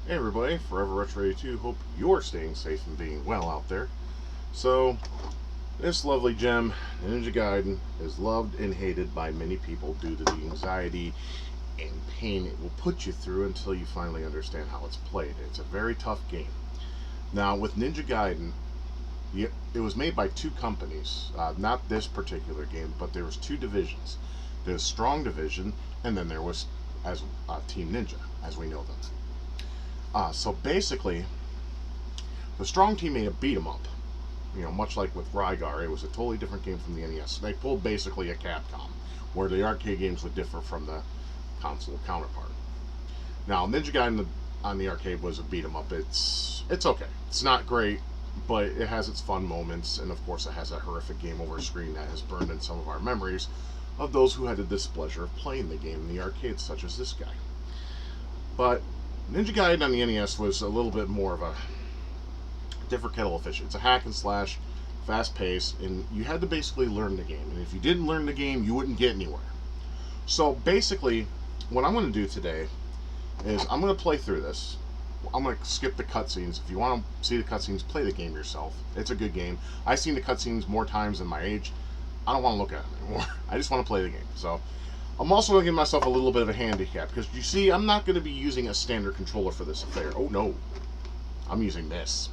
Hey everybody, Forever Retro 82. Hope you're staying safe and being well out there. So, this lovely gem, Ninja Gaiden, is loved and hated by many people due to the anxiety and pain it will put you through until you finally understand how it's played. It's a very tough game. Now, with Ninja Gaiden, it was made by two companies. Not this particular game, but there was two divisions. There's Strong Division, and then there was as Team Ninja, as we know them. So basically, the Strong Team made a beat 'em up. Much like with Rygar, it was a totally different game from the NES. They pulled basically a Capcom, where the arcade games would differ from the console counterpart. Now, Ninja Gaiden on the arcade was a beat 'em up. It's okay. It's not great, but it has its fun moments, and of course, it has a horrific game over screen that has burned in some of our memories of those who had the displeasure of playing the game in the arcade, such as this guy. But Ninja Gaiden on the NES was a little bit more of a different kettle of fish. It's a hack and slash, fast pace, and you had to basically learn the game. And if you didn't learn the game, you wouldn't get anywhere. So basically, what I'm going to do today is I'm going to play through this. I'm going to skip the cutscenes. If you want to see the cutscenes, play the game yourself. It's a good game. I've seen the cutscenes more times than my age. I don't want to look at them anymore. I just want to play the game. So I'm also going to give myself a little bit of a handicap, because you see, I'm not going to be using a standard controller for this affair. Oh no, I'm using this.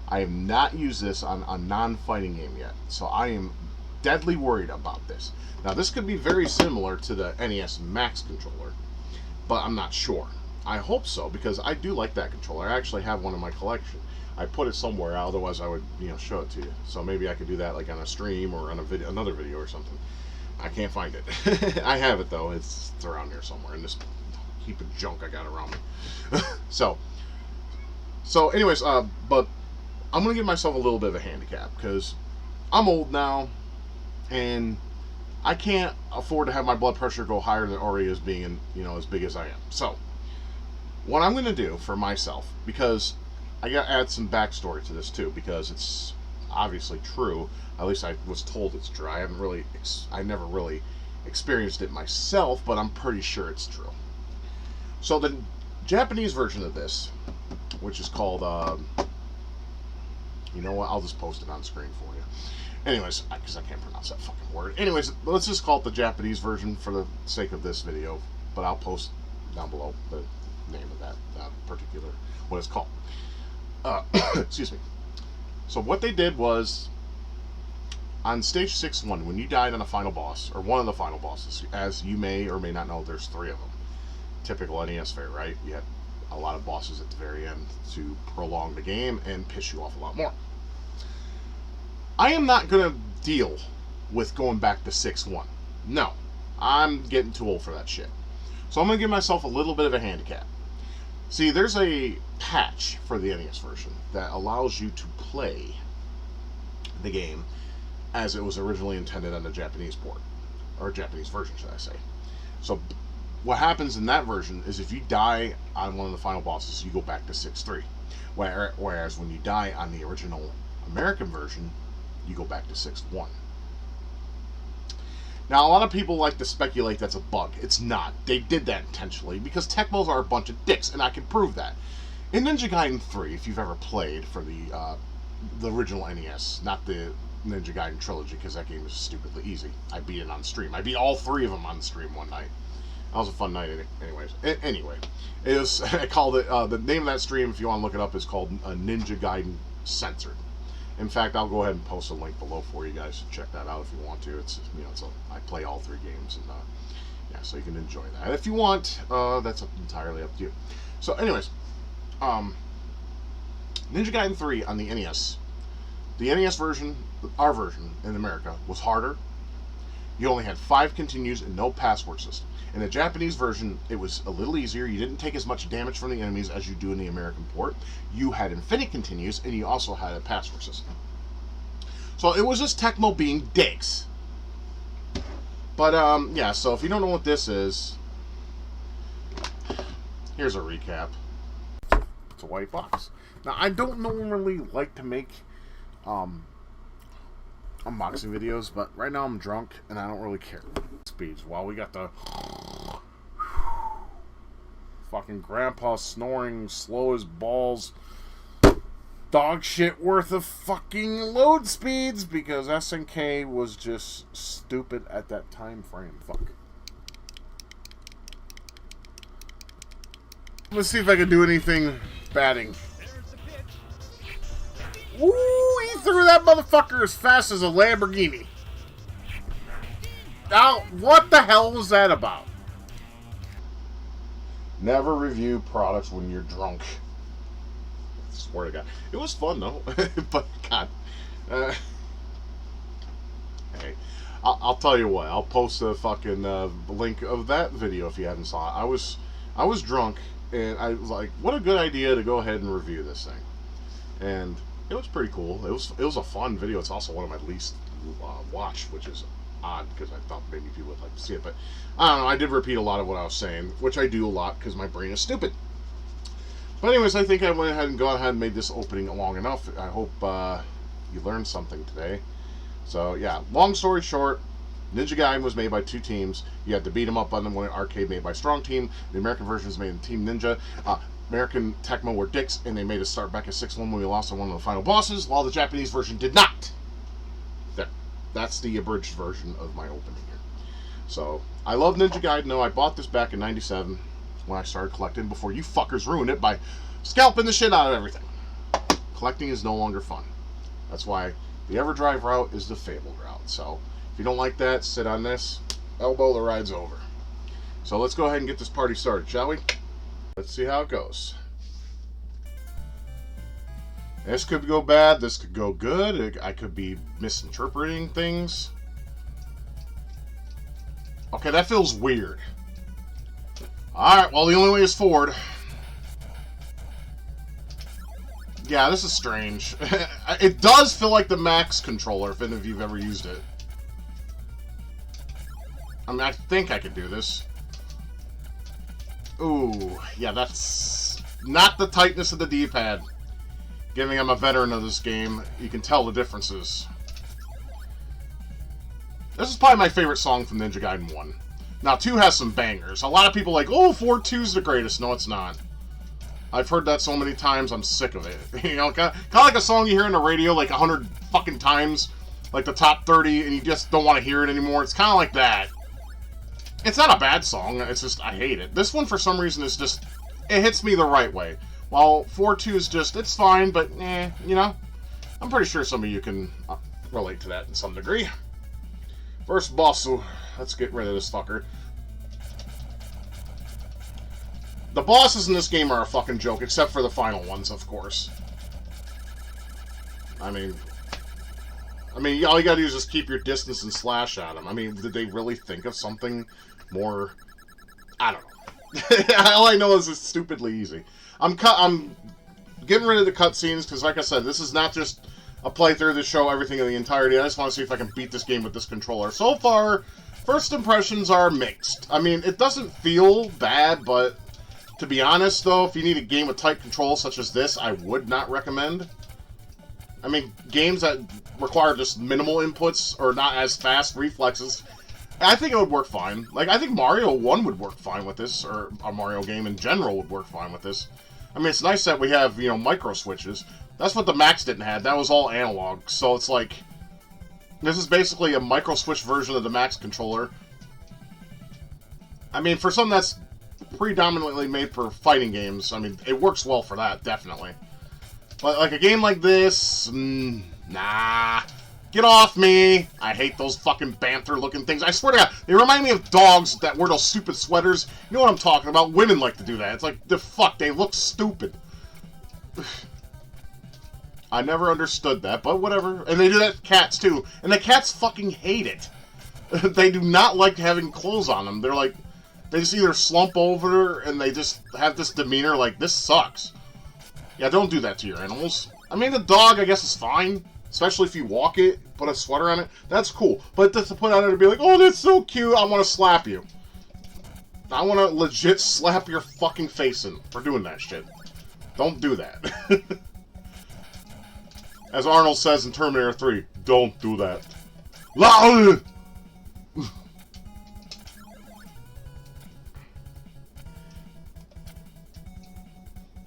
I have not used this on a non-fighting game yet, so I am deadly worried about this. Now, this could be very similar to the NES Max controller, but I'm not sure. I hope so, because I do like that controller. I actually have one in my collection. I put it somewhere, otherwise I would, show it to you. So maybe I could do that like on a stream or on a video, another video or something. I can't find it. I have it though. It's around here somewhere in this heap of junk I got around me. so anyways, but I'm gonna give myself a little bit of a handicap because I'm old now, and I can't afford to have my blood pressure go higher than it already is, being, as big as I am. So what I'm gonna do for myself, because I got to add some backstory to this too, because it's obviously true. At least I was told it's true. I never really experienced it myself, but I'm pretty sure it's true. So the Japanese version of this, which is called, you know what? I'll just post it on screen for you. Anyways, because I can't pronounce that fucking word. Anyways, let's just call it the Japanese version for the sake of this video. But I'll post down below the name of that particular, what it's called. Excuse me. So what they did was, on stage 6-1, when you died on a final boss, or one of the final bosses, as you may or may not know, there's 3 of them. Typical NES fare, right? You have a lot of bosses at the very end to prolong the game and piss you off a lot more. I am not going to deal with going back to 6-1. No. I'm getting too old for that shit. So I'm going to give myself a little bit of a handicap. See, there's a patch for the NES version that allows you to play the game as it was originally intended on the Japanese port, or Japanese version, should I say. So what happens in that version is, if you die on one of the final bosses, you go back to 6-3. Whereas when you die on the original American version, you go back to 6-1. Now, a lot of people like to speculate that's a bug. It's not. They did that intentionally because Tecmos are a bunch of dicks, and I can prove that. In Ninja Gaiden 3, if you've ever played for the original NES, not the Ninja Gaiden trilogy, because that game is stupidly easy. I beat it on stream. I beat all 3 of them on stream one night. That was a fun night, anyways. Anyway, it was. I called it. The name of that stream, if you want to look it up, is called Ninja Gaiden Censored. In fact, I'll go ahead and post a link below for you guys to check that out if you want to. I play all 3 games, and yeah, so you can enjoy that if you want. That's entirely up to you. So, anyways, Ninja Gaiden 3 on the NES. The NES version, our version in America, was harder. You only had 5 continues and no password system. In the Japanese version, it was a little easier. You didn't take as much damage from the enemies as you do in the American port. You had infinite continues, and you also had a password system. So it was just Tecmo being dicks. But, yeah, so if you don't know what this is, here's a recap. It's a white box. Now, I don't normally like to make unboxing videos, but right now I'm drunk and I don't really care. Speeds. While we got the fucking grandpa snoring slow as balls. Dog shit worth of fucking load speeds because SNK was just stupid at that time frame. Fuck. Let's see if I can do anything batting. Ooh, he threw that motherfucker as fast as a Lamborghini. Now, what the hell was that about? Never review products when you're drunk. I swear to God. It was fun, though. But, God. Hey. I'll tell you what. I'll post a fucking link of that video if you haven't saw it. I was drunk, and I was like, what a good idea to go ahead and review this thing. And it was pretty cool. It was a fun video. It's also one of my least watched, which is odd because I thought maybe people would like to see it. But I don't know. I did repeat a lot of what I was saying, which I do a lot because my brain is stupid. But anyways, I think I went ahead and made this opening long enough. I hope you learned something today. So yeah, long story short, Ninja Gaiden was made by two teams. You had to beat them up on them when an arcade made by Strong Team. The American version was made in Team Ninja. American Tecmo were dicks, and they made us start back at 6-1 when we lost on one of the final bosses, while the Japanese version did not. There. That's the abridged version of my opening here. So, I love Ninja Gaiden, though. I bought this back in 97 when I started collecting, before you fuckers ruined it by scalping the shit out of everything. Collecting is no longer fun. That's why the EverDrive route is the fabled route. So, if you don't like that, sit on this, elbow the ride's over. So, let's go ahead and get this party started, shall we? Let's see how it goes. This could go bad. This could go good. I could be misinterpreting things. Okay, that feels weird. Alright, well, the only way is forward. Yeah, this is strange. It does feel like the Max controller, if any of you've ever used it. I mean, I think I could do this. Ooh, yeah, that's not the tightness of the D-pad. Given I'm a veteran of this game, you can tell the differences. This is probably my favorite song from Ninja Gaiden 1. Now, 2 has some bangers. A lot of people are like, oh, 4-2's the greatest. No, it's not. I've heard that so many times, I'm sick of it. You know, kind of like a song you hear on the radio like 100 fucking times, like the top 30, and you just don't want to hear it anymore. It's kind of like that. It's not a bad song, it's just, I hate it. This one, for some reason, is just, it hits me the right way. While 4-2 is just, it's fine, but, you know. I'm pretty sure some of you can relate to that in some degree. First boss, so let's get rid of this fucker. The bosses in this game are a fucking joke, except for the final ones, of course. I mean, all you gotta do is just keep your distance and slash at them. I mean, did they really think of something more? I don't know. All I know is it's stupidly easy. I'm getting rid of the cutscenes because, like I said, this is not just a playthrough to show everything in the entirety. I just want to see if I can beat this game with this controller. So far, first impressions are mixed. I mean, it doesn't feel bad, but to be honest, though, if you need a game with tight controls such as this, I would not recommend. I mean, games that require just minimal inputs or not as fast reflexes, I think it would work fine. Like, I think Mario 1 would work fine with this, or a Mario game in general would work fine with this. I mean, it's nice that we have, you know, micro switches. That's what the Max didn't have. That was all analog. So it's like, this is basically a micro switch version of the Max controller. I mean, for something that's predominantly made for fighting games, I mean, it works well for that, definitely. But like a game like this, nah. Get off me! I hate those fucking Banther-looking things. I swear to God, they remind me of dogs that wear those stupid sweaters. You know what I'm talking about? Women like to do that. It's like, the fuck, they look stupid. I never understood that, but whatever. And they do that to cats, too. And the cats fucking hate it. They do not like having clothes on them. They're like, they just either slump over and they just have this demeanor like, this sucks. Yeah, don't do that to your animals. I mean, the dog, I guess, is fine. Especially if you walk it, put a sweater on it, that's cool. But just to put on it and be like, oh, that's so cute, I want to slap you. I want to legit slap your fucking face in for doing that shit. Don't do that. As Arnold says in Terminator 3, don't do that.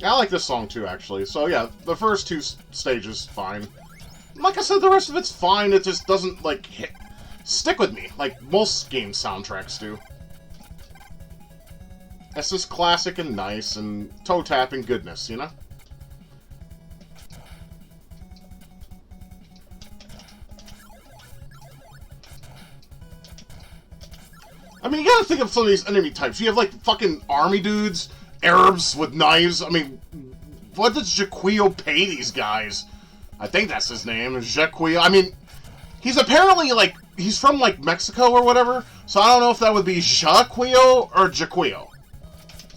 I like this song too, actually. So yeah, the first two stages, fine. Like I said, the rest of it's fine. It just doesn't, like, stick with me, like most game soundtracks do. It's just classic and nice and toe-tapping goodness, you know? I mean, you gotta think of some of these enemy types. You have, like, fucking army dudes, Arabs with knives. I mean, what does Jaquio pay these guys? I think that's his name, Jaquio. I mean, he's apparently, like, he's from, like, Mexico or whatever, so I don't know if that would be Jaquio or Jaquio.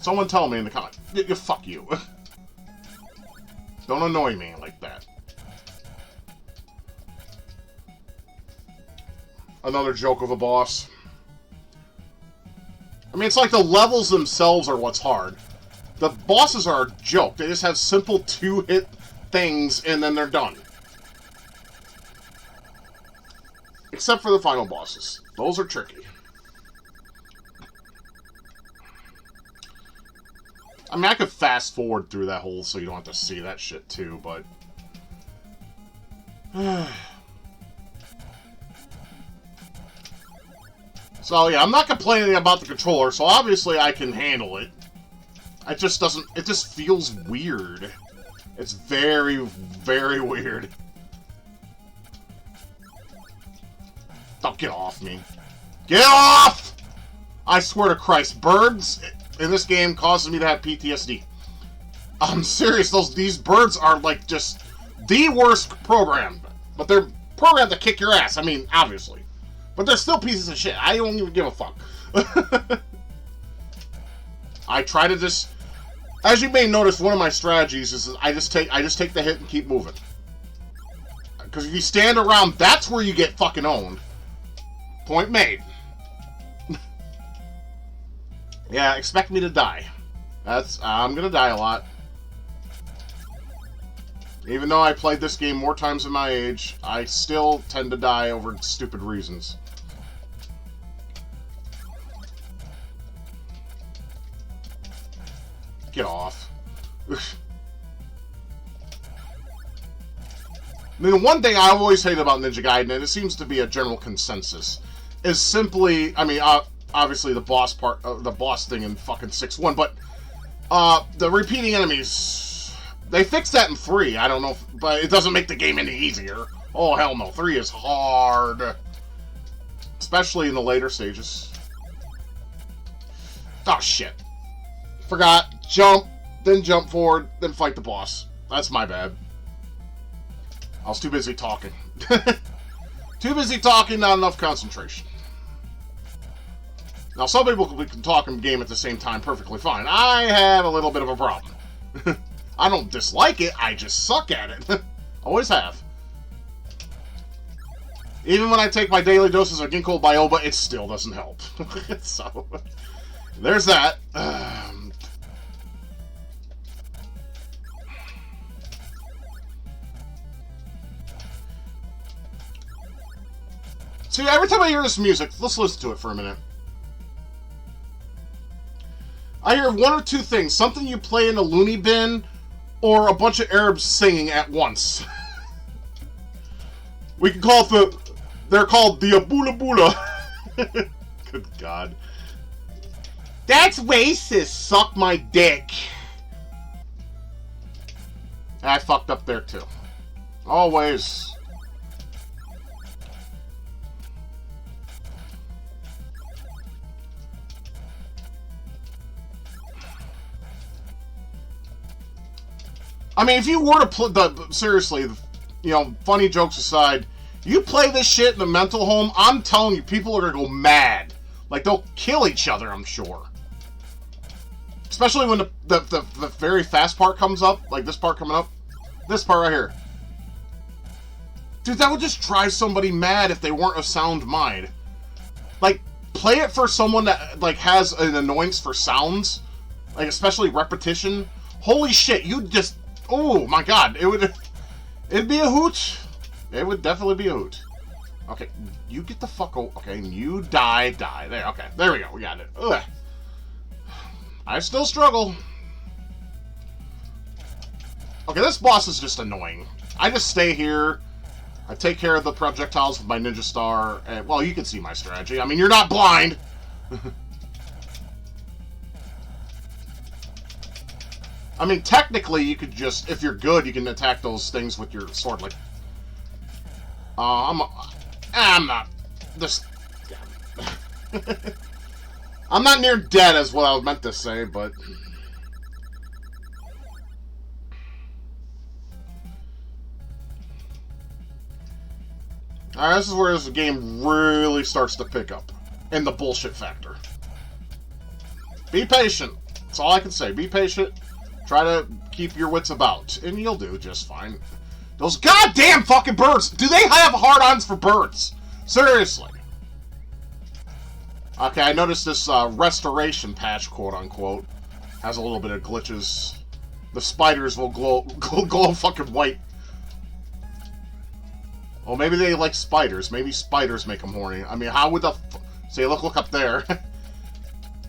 Someone tell me in the comments. Fuck you. Don't annoy me like that. Another joke of a boss. I mean, it's like the levels themselves are what's hard. The bosses are a joke. They just have simple two-hit things, and then they're done. Except for the final bosses. Those are tricky. I mean, I could fast forward through that whole so you don't have to see that shit too, but... So, yeah, I'm not complaining about the controller, so obviously I can handle it. It just doesn't... It just feels weird. It's very, very weird. Don't get off me. Get off! I swear to Christ, birds in this game causes me to have PTSD. I'm serious, these birds are, like, just the worst programmed. But they're programmed to kick your ass, I mean, obviously. But they're still pieces of shit. I don't even give a fuck. I try to just... As you may notice, one of my strategies is I just take the hit and keep moving. Because if you stand around, that's where you get fucking owned. Point made. Yeah, expect me to die. I'm gonna die a lot. Even though I played this game more times than my age, I still tend to die over stupid reasons. Get off. I mean, one thing I always hate about Ninja Gaiden, and it seems to be a general consensus, is simply, I mean, obviously the boss part, the boss thing in fucking 6-1, but the repeating enemies, they fixed that in 3. I don't know, but it doesn't make the game any easier. Oh, hell no. 3 is hard. Especially in the later stages. Oh, shit. Forgot. Jump, then jump forward, then fight the boss. That's my bad. I was too busy talking. Too busy talking, not enough concentration. Now, some people can talk and game at the same time perfectly fine. I have a little bit of a problem. I don't dislike it, I just suck at it. Always have. Even when I take my daily doses of ginkgo biloba, it still doesn't help. So, there's that. See, every time I hear this music, let's listen to it for a minute. I hear one or two things. Something you play in a loony bin, or a bunch of Arabs singing at once. We can call it they're called the Abula Bula. Good God. That's racist, suck my dick. I fucked up there too. Always. I mean, if you were to play seriously, you know, funny jokes aside, you play this shit in a mental home, I'm telling you, people are gonna go mad. Like, they'll kill each other, I'm sure. Especially when the very fast part comes up, like this part coming up. This part right here. Dude, that would just drive somebody mad if they weren't of sound mind. Like, play it for someone that, like, has an annoyance for sounds. Like, especially repetition. Holy shit, you'd just... Oh, my God. It'd be a hoot. It would definitely be a hoot. Okay, you get the fuck over. Okay, you die. There, okay. There we go. We got it. Ugh. I still struggle. Okay, this boss is just annoying. I just stay here. I take care of the projectiles with my ninja star. And, well, you can see my strategy. I mean, you're not blind. I mean, technically, you could just, if you're good, you can attack those things with your sword. Like, I'm not. This. I'm not near dead, is what I was meant to say, but. Alright, this is where this game really starts to pick up. And the bullshit factor. Be patient. That's all I can say. Be patient. Try to keep your wits about. And you'll do just fine. Those goddamn fucking birds! Do they have hard-ons for birds? Seriously. Okay, I noticed this restoration patch, quote-unquote, has a little bit of glitches. The spiders will glow fucking white. Well, maybe they like spiders. Maybe spiders make them horny. I mean, how would the... See, look up there.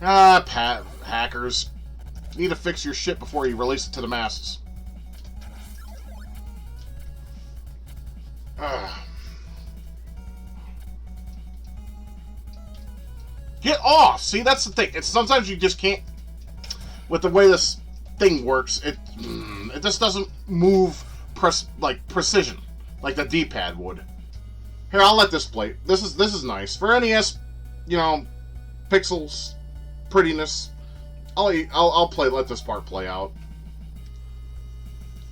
Hackers. You need to fix your shit before you release it to the masses. Get off! See, that's the thing. It's sometimes you just can't... With the way this thing works, it just doesn't move precision. Like the D-pad would. Here, I'll let this play. This is nice. For NES, you know, pixels, prettiness, I'll let this part play out.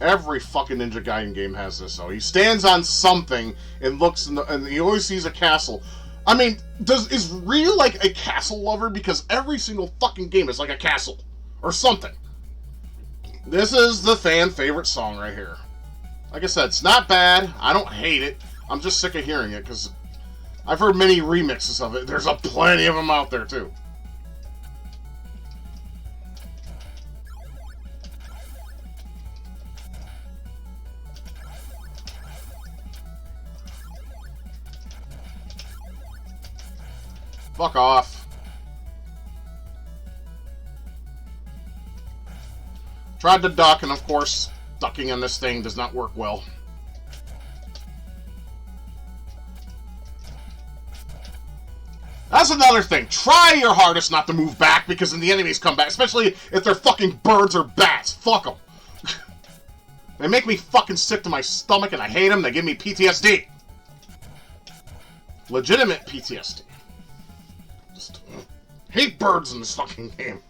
Every fucking Ninja Gaiden game has this, though. He stands on something and looks, and he always sees a castle. I mean, is Ryu like a castle lover? Because every single fucking game is like a castle. Or something. This is the fan favorite song right here. Like I said, it's not bad. I don't hate it. I'm just sick of hearing it, because I've heard many remixes of it. There's plenty of them out there, too. Fuck off. Tried to duck, and of course... ducking on this thing does not work well. That's another thing. Try your hardest not to move back, because then the enemies come back. Especially if they're fucking birds or bats. Fuck them. They make me fucking sick to my stomach, and I hate them. They give me PTSD. Legitimate PTSD. Just hate birds in this fucking game.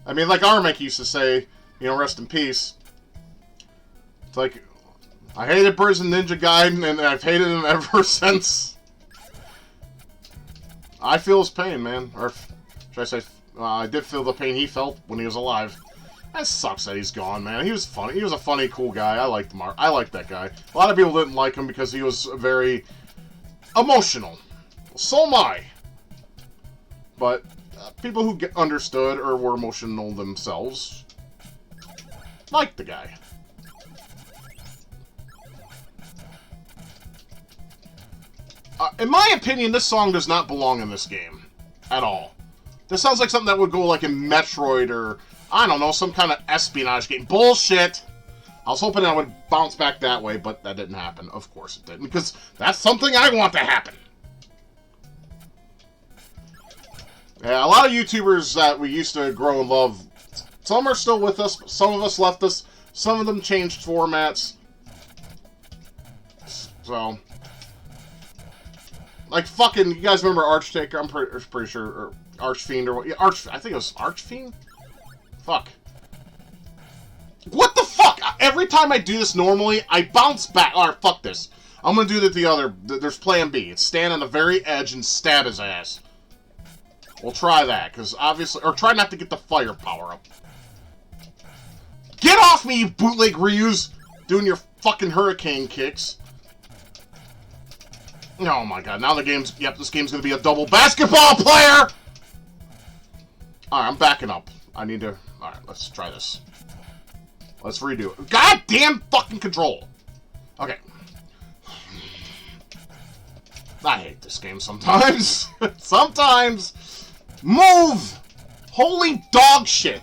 I mean, like Armek used to say... You know, rest in peace. It's like, I hated birds in Ninja Gaiden, and I've hated them ever since. I feel his pain, man. Or, should I say, I did feel the pain he felt when he was alive. That sucks that he's gone, man. He was funny. He was a funny, cool guy. I liked Mark. I liked that guy. A lot of people didn't like him because he was very emotional. So am I. But people who understood or were emotional themselves... like the guy. In my opinion, this song does not belong in this game. At all. This sounds like something that would go like in Metroid or, I don't know, some kind of espionage game. Bullshit! I was hoping I would bounce back that way, but that didn't happen. Of course it didn't, because that's something I want to happen. Yeah, a lot of YouTubers that we used to grow and love, some are still with us, some of us left us, some of them changed formats. So, like fucking, you guys remember Archtaker? I'm pretty sure, or Archfiend, or what? Yeah, I think it was Archfiend? Fuck. What the fuck? Every time I do this normally, I bounce back. Alright, fuck this. I'm gonna do the other, there's plan B. It's stand on the very edge and stab his ass. We'll try that, because obviously, or try not to get the firepower up. Get off me, you bootleg Ryus! Doing your fucking hurricane kicks. Oh my god, now the game's... Yep, this game's gonna be a double basketball player! Alright, I'm backing up. I need to... Alright, let's try this. Let's redo it. Goddamn fucking control! Okay. I hate this game sometimes. Sometimes! Move! Holy dog shit!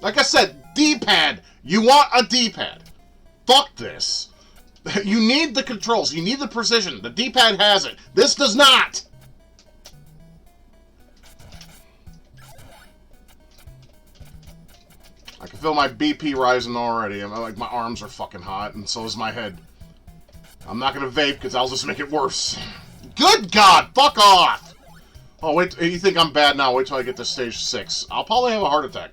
Like I said, D-pad. You want a D-pad. Fuck this. You need the controls. You need the precision. The D-pad has it. This does not. I can feel my BP rising already. I'm like, my arms are fucking hot, and so is my head. I'm not gonna vape because I'll just make it worse. Good God, fuck off! Oh wait, you think I'm bad now? Wait till I get to stage 6. I'll probably have a heart attack.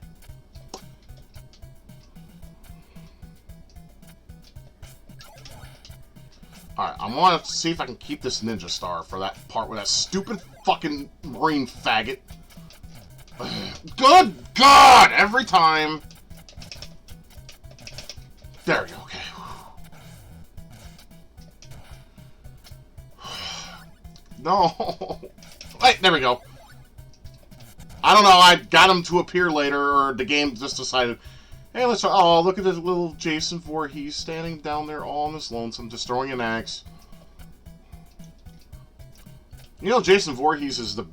Alright, I want to see if I can keep this ninja star for that part with that stupid fucking marine faggot. Good God! Every time. There we go, okay. No. Wait, there we go. I don't know, I got him to appear later, or the game just decided, hey, let's try. Oh, look at this little Jason Voorhees standing down there all on his lonesome, just throwing an axe. You know, Jason Voorhees is the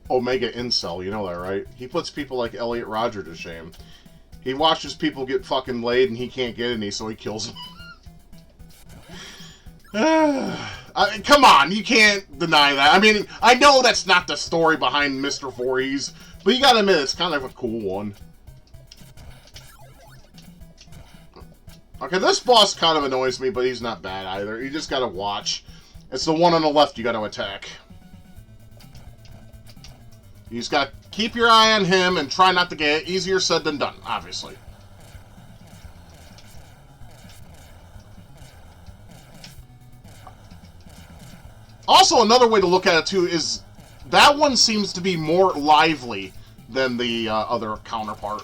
Omega incel, you know that, right? He puts people like Elliot Rodger to shame. He watches people get fucking laid and he can't get any, so he kills them. Come on, you can't deny that. I mean, I know that's not the story behind Mr. Voorhees, but you gotta admit, it's kind of a cool one. Okay, this boss kind of annoys me, but he's not bad either. You just gotta watch. It's the one on the left you gotta attack. You just gotta keep your eye on him and try not to get it. Easier said than done, obviously. Also, another way to look at it, too, is that one seems to be more lively than the other counterpart.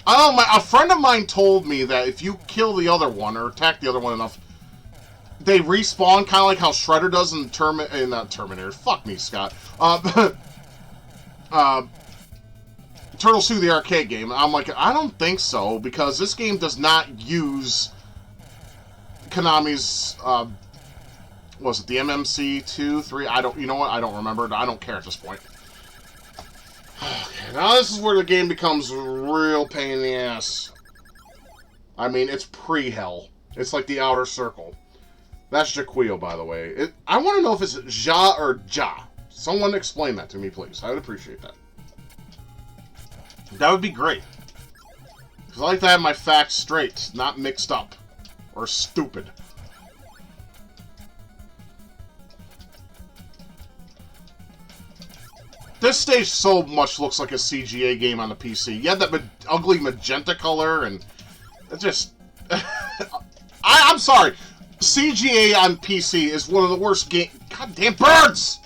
I don't know, a friend of mine told me that if you kill the other one, or attack the other one enough, they respawn, kind of like how Shredder does in not Terminator. Fuck me, Scott. Turtles 2, the arcade game. I'm like, I don't think so, because this game does not use Konami's, was it the MMC 2, 3? You know what? I don't remember. I don't care at this point. Okay, now this is where the game becomes a real pain in the ass. I mean, it's pre-hell. It's like the outer circle. That's Jaquio, by the way. I want to know if it's Ja or Ja. Someone explain that to me, please. I would appreciate that. That would be great. Because I like to have my facts straight, not mixed up. Or stupid. This stage so much looks like a CGA game on the PC. You had that ugly magenta color, and it just... I'm sorry. CGA on PC is one of the worst game... Goddamn birds!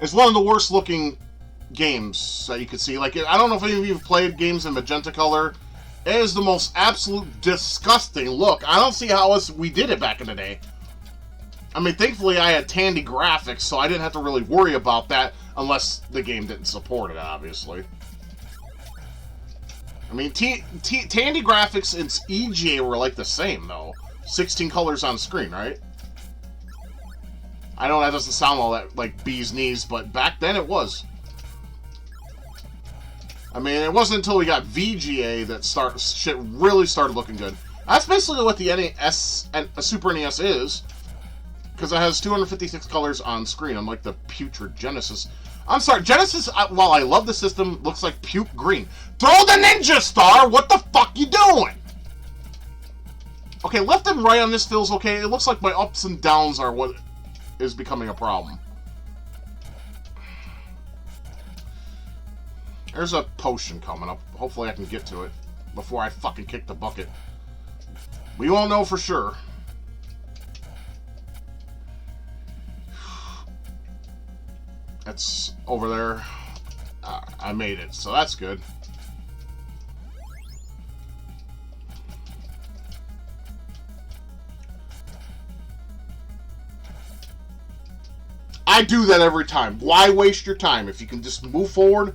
It's one of the worst looking games that you could see. Like, I don't know if any of you have played games in magenta color. It is the most absolute disgusting look. I don't see how else we did it back in the day. I mean, thankfully I had Tandy graphics, so I didn't have to really worry about that unless the game didn't support it, obviously. I mean, Tandy graphics and EGA were like the same, though. 16 colors on screen, right? I know that doesn't sound all that like bee's knees, but back then it was. I mean, it wasn't until we got VGA that shit really started looking good. That's basically what the NES and Super NES is. Because it has 256 colors on screen, unlike the putrid Genesis. I'm sorry, Genesis, while I love the system, looks like puke green. Throw the ninja star! What the fuck you doing? Okay, left and right on this feels okay. It looks like my ups and downs are what is becoming a problem. There's a potion coming up. Hopefully I can get to it before I fucking kick the bucket. We won't know for sure. It's over there. I made it, so that's good. I do that every time. Why waste your time? If you can just move forward,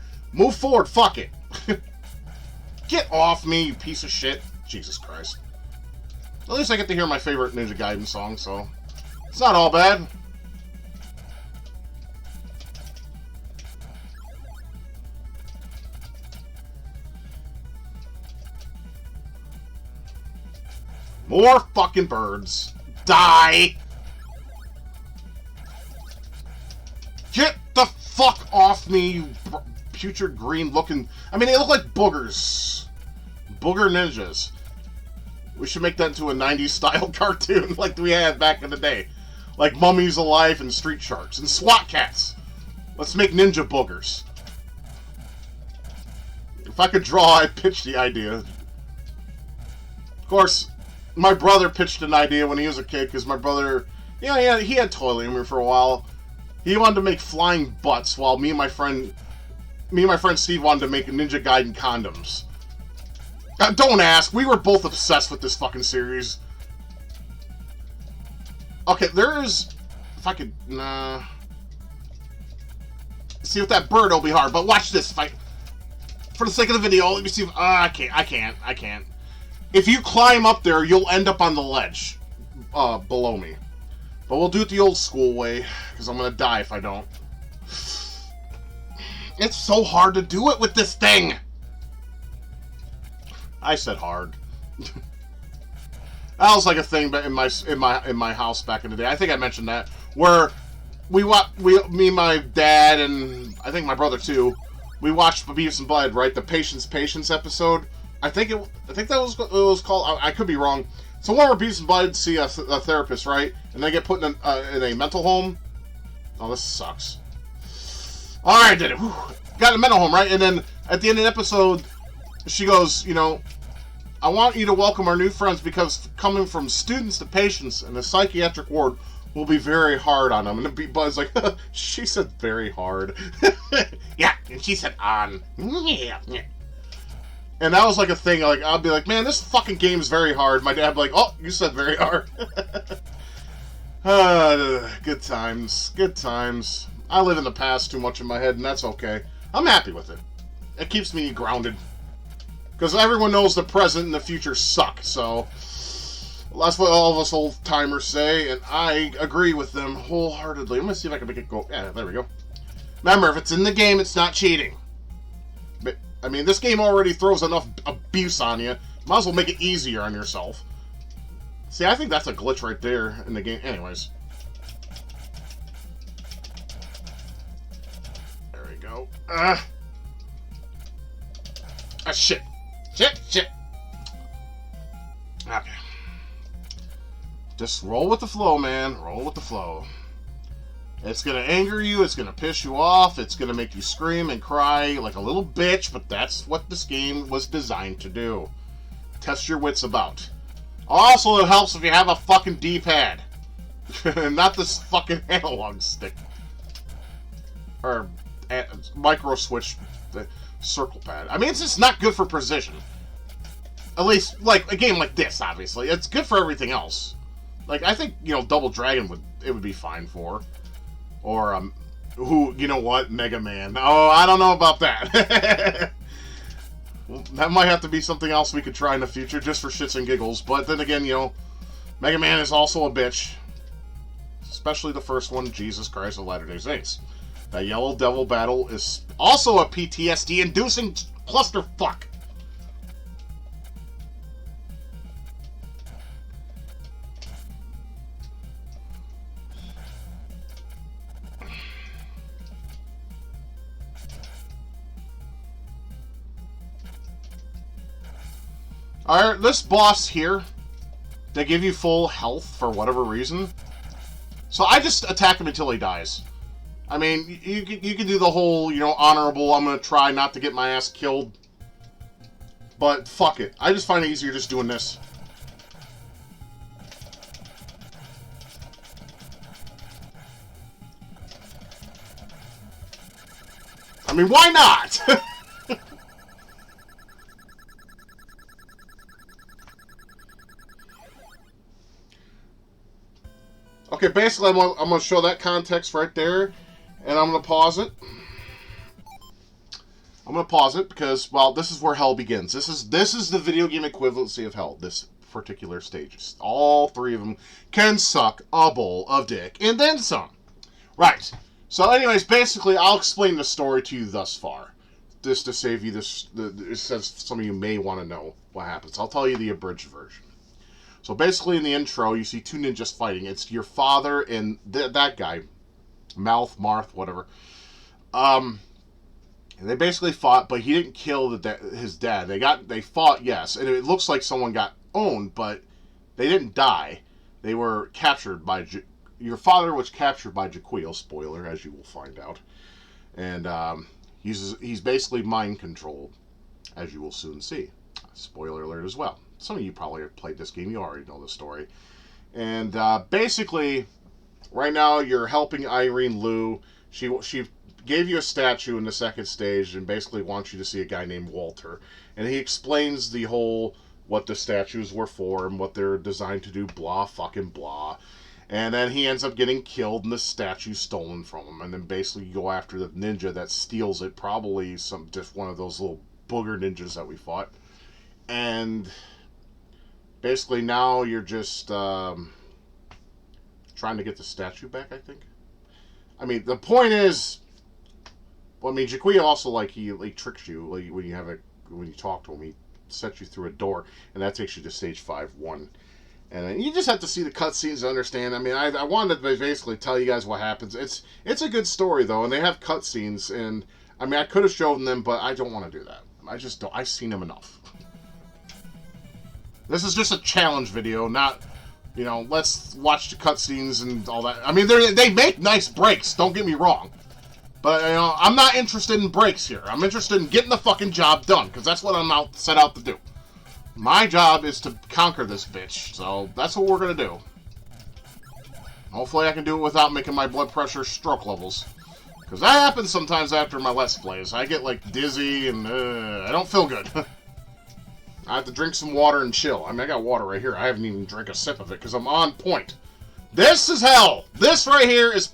fuck it. Get off me, you piece of shit. Jesus Christ. At least I get to hear my favorite Ninja Gaiden song, so it's not all bad. More fucking birds. Die! Get the fuck off me, you putrid green looking... I mean, they look like boogers. Booger ninjas. We should make that into a 90s style cartoon like we had back in the day. Like Mummies Alive and Street Sharks and SWAT Cats. Let's make ninja boogers. If I could draw, I'd pitch the idea. Of course, my brother pitched an idea when he was a kid, because my brother, you know, he had toilet humor for a while. He wanted to make flying butts, while me and my friend Steve wanted to make Ninja Gaiden condoms. Don't ask. We were both obsessed with this fucking series. Okay, there is... If I could... Nah... See, with that bird, it'll be hard. But watch this. If I... For the sake of the video, let me see if... I can't. If you climb up there, you'll end up on the ledge. Below me. But we'll do it the old school way. Because I'm gonna die if I don't. It's so hard to do it with this thing! I said hard. That was like a thing in my house back in the day. I think I mentioned that, where me and my dad and I think my brother too, we watched Beavis and Bud, right? The Patience episode. I think that was what it was called. I could be wrong. So one where Beavis and Bud see a therapist, right? And they get put in a mental home. Oh, this sucks. All right, I did it. Whew. Got in a mental home, right? And then at the end of the episode, she goes, you know, I want you to welcome our new friends, because coming from students to patients in a psychiatric ward will be very hard on them. And Bud's like, she said very hard. Yeah, and she said on. Yeah. And that was like a thing, like, I'll be like, man, this fucking game is very hard. My dad would be like, oh, you said very hard. Good times. Good times. I live in the past too much in my head, and that's okay. I'm happy with it. It keeps me grounded. Because everyone knows the present and the future suck, so... That's what all of us old-timers say, and I agree with them wholeheartedly. I'm going to see if I can make it go... Yeah, there we go. Remember, if it's in the game, it's not cheating. But, I mean, this game already throws enough abuse on you. Might as well make it easier on yourself. See, I think that's a glitch right there in the game. Anyways. There we go. Ah, shit. Shit. Okay. Just roll with the flow, man. Roll with the flow. It's gonna anger you, it's gonna piss you off, it's gonna make you scream and cry like a little bitch, but that's what this game was designed to do. Test your wits about. Also, it helps if you have a fucking D-pad. Not this fucking analog stick. Or micro switch circle pad. I mean, it's just not good for precision. At least, like, a game like this, obviously. It's good for everything else. Like, I think, you know, Double Dragon would be fine for. Or, you know what? Mega Man. Oh, I don't know about that. Well, that might have to be something else we could try in the future, just for shits and giggles. But then again, you know, Mega Man is also a bitch. Especially the first one, Jesus Christ of Latter-day Saints. That Yellow Devil battle is also a PTSD-inducing clusterfuck. Alright, this boss here, they give you full health for whatever reason. So I just attack him until he dies. I mean, you can do the whole, you know, honorable, I'm gonna try not to get my ass killed. But fuck it. I just find it easier just doing this. I mean, why not? Okay, basically, I'm going to show that context right there, and I'm going to pause it. I'm going to pause it because, well, this is where hell begins. This is the video game equivalency of hell, this particular stages. All three of them can suck a bowl of dick, and then some. Right. So, anyways, basically, I'll explain the story to you thus far. Just to save you this, since some of you may want to know what happens. I'll tell you the abridged version. So basically in the intro, you see two ninjas fighting. It's your father and that guy, Marth, whatever. And they basically fought, but he didn't kill his dad. They fought, yes, and it looks like someone got owned, but they didn't die. They were captured by your father was captured by Jaquil. Spoiler, as you will find out, and he's basically mind controlled, as you will soon see. Spoiler alert as well. Some of you probably have played this game. You already know the story, and basically, right now you're helping Irene Liu. She gave you a statue in the second stage and basically wants you to see a guy named Walter. And he explains the whole, what the statues were for and what they're designed to do, blah, fucking blah. And then he ends up getting killed and the statue's stolen from him. And then basically you go after the ninja that steals it, probably just one of those little booger ninjas that we fought. And basically now you're just trying to get the statue back, I think. I mean, the point is, well, I mean, Jaquia also, like, he tricks you, like, when you talk to him, he sets you through a door, and that takes you to stage 5-1. And you just have to see the cutscenes to understand. I mean, I wanted to basically tell you guys what happens. It's a good story, though, and they have cutscenes, and, I mean, I could have shown them, but I don't want to do that. I just don't. I've seen them enough. This is just a challenge video, not, you know, let's watch the cutscenes and all that. I mean, they make nice breaks, don't get me wrong. But, you know, I'm not interested in breaks here. I'm interested in getting the fucking job done, because that's what I'm set out to do. My job is to conquer this bitch, so that's what we're going to do. Hopefully I can do it without making my blood pressure stroke levels. Because that happens sometimes after my Let's Plays. I get, like, dizzy and I don't feel good. I have to drink some water and chill. I mean, I got water right here. I haven't even drank a sip of it because I'm on point. This is hell. This right here is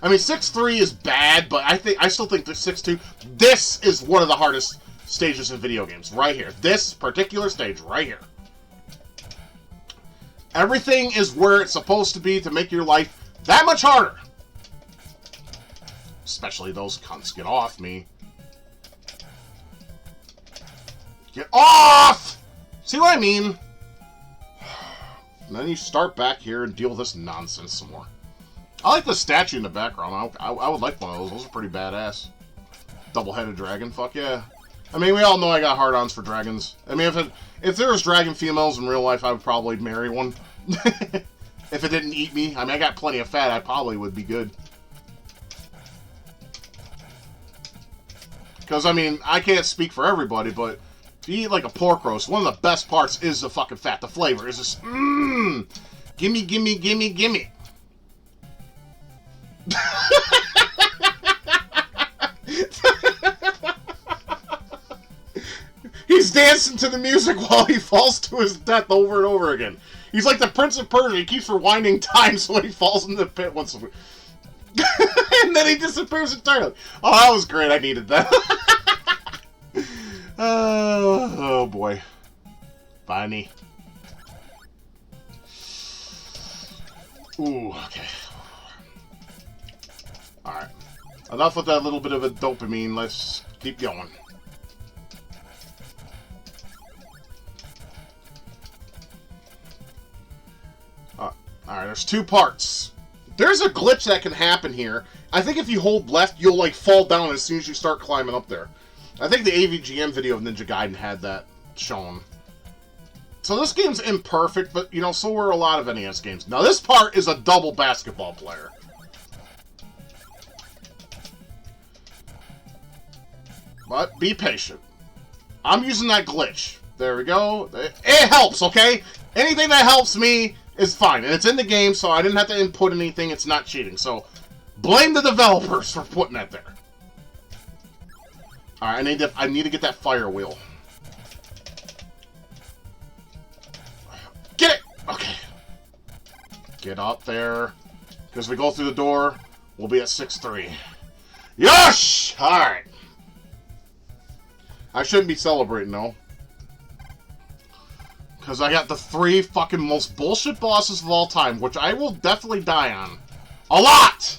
I mean, 6-3 is bad, but I still think that 6-2. This is one of the hardest stages in video games. Right here. This particular stage right here. Everything is where it's supposed to be to make your life that much harder. Especially those cunts. Get off me. Get off! See what I mean? And then you start back here and deal with this nonsense some more. I like the statue in the background. I would like one of those. Those are pretty badass. Double-headed dragon. Fuck yeah. I mean, we all know I got hard-ons for dragons. I mean, if there was dragon females in real life, I would probably marry one. If it didn't eat me. I mean, I got plenty of fat. I probably would be good. Because, I mean, I can't speak for everybody, but if you eat like a pork roast, one of the best parts is the fucking fat. The flavor is just, gimme, gimme, gimme, gimme. He's dancing to the music while he falls to his death over and over again. He's like the Prince of Persia. He keeps rewinding time so he falls in the pit once a week. And then he disappears entirely. Oh, that was great. I needed that. Oh boy. Bunny. Ooh, okay. Alright. Enough with that little bit of a dopamine. Let's keep going. Alright, there's two parts. There's a glitch that can happen here. I think if you hold left, you'll like fall down as soon as you start climbing up there. I think the AVGM video of Ninja Gaiden had that shown. So this game's imperfect, but you know, so were a lot of NES games. Now this part is a double basketball player. But be patient. I'm using that glitch. There we go. It helps, okay? Anything that helps me is fine. And it's in the game, so I didn't have to input anything. It's not cheating. So blame the developers for putting that there. Alright, I need to get that fire wheel. Get it! Okay. Get up there. Because we go through the door, we'll be at 6-3. Yosh! Alright. I shouldn't be celebrating, though. Because I got the 3 fucking most bullshit bosses of all time, which I will definitely die on. A lot!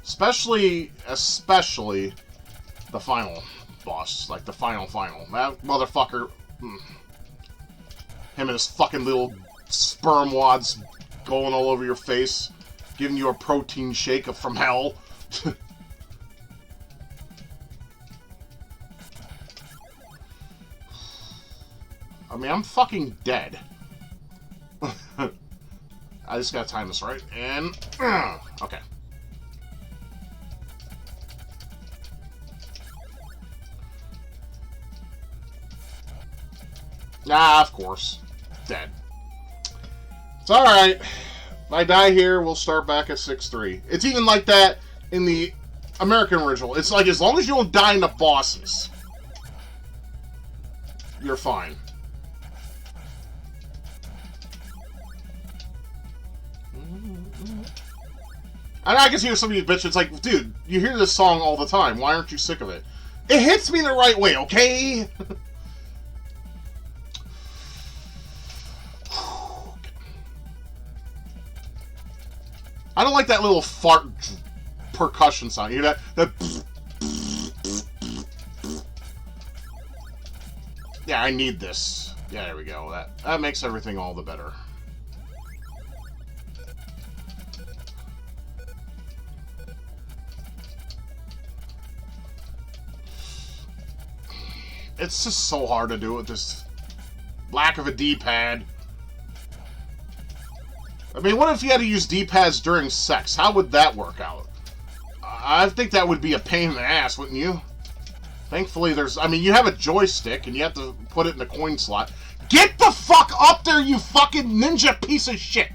Especially the final boss. Like, the final. That motherfucker Him and his fucking little sperm wads going all over your face, giving you a protein shake from hell. I mean, I'm fucking dead. I just gotta time this right, and... okay. Ah, of course. Dead. It's alright. If I die here, we'll start back at 6-3. It's even like that in the American original. It's like, as long as you don't die in the bosses, you're fine. And I can hear some of you bitches, it's like, dude, you hear this song all the time. Why aren't you sick of it? It hits me the right way, okay? I don't like that little fart percussion sound. You hear that? Yeah, I need this. Yeah, there we go. That makes everything all the better. It's just so hard to do with this lack of a D-pad. I mean, what if you had to use D-pads during sex? How would that work out? I think that would be a pain in the ass, wouldn't you? Thankfully, I mean, you have a joystick, and you have to put it in the coin slot. Get the fuck up there, you fucking ninja piece of shit!